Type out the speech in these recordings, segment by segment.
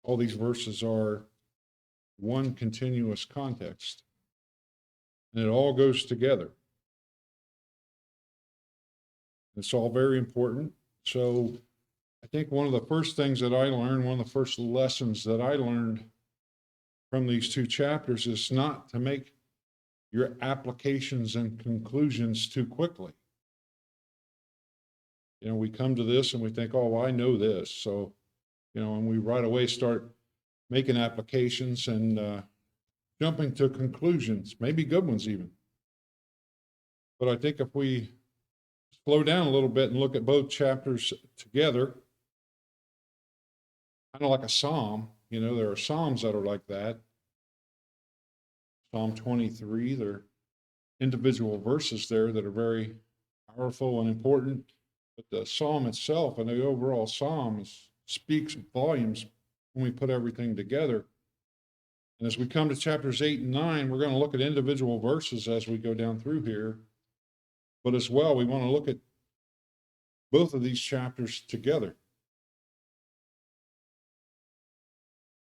all these verses are one continuous context. And it all goes together. It's all very important. So I think one of the first things that I learned, one of the first lessons that I learned from these two chapters is not to make your applications and conclusions too quickly. You know, we come to this and we think, oh, well, I know this. So, you know, and we right away start making applications and jumping to conclusions, maybe good ones even. But I think if we slow down a little bit and look at both chapters together, kind of like a psalm, you know, there are psalms that are like that. Psalm 23, there are individual verses there that are very powerful and important. But the psalm itself and the overall psalm speaks volumes when we put everything together. And as we come to chapters 8 and 9, we're going to look at individual verses as we go down through here. But as well, we want to look at both of these chapters together.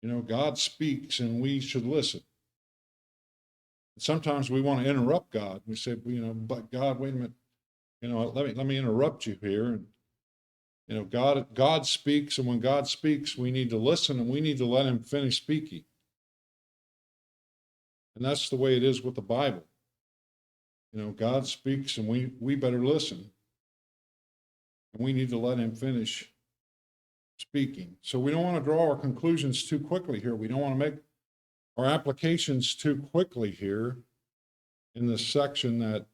You know, God speaks and we should listen. Sometimes we want to interrupt God. We say, you know, but God, wait a minute, you know, let me interrupt you here. And, you know, God speaks, and when God speaks, we need to listen and we need to let him finish speaking. And that's the way it is with the Bible. You know, God speaks and we better listen. And we need to let him finish speaking. So we don't want to draw our conclusions too quickly here. We don't want to make our applications too quickly here in this section that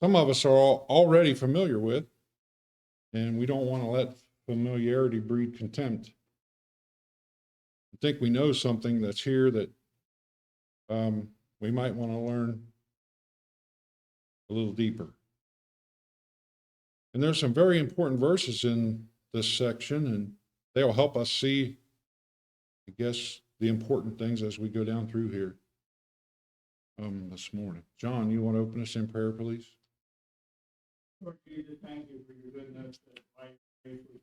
some of us are already familiar with, and we don't want to let familiarity breed contempt. I think we know something that's here that we might want to learn a little deeper. And there's some very important verses in this section, and they'll help us see, I guess, the important things as we go down through here this morning. John, you want to open us in prayer, please? Lord Jesus, thank you for your goodness that life faithfully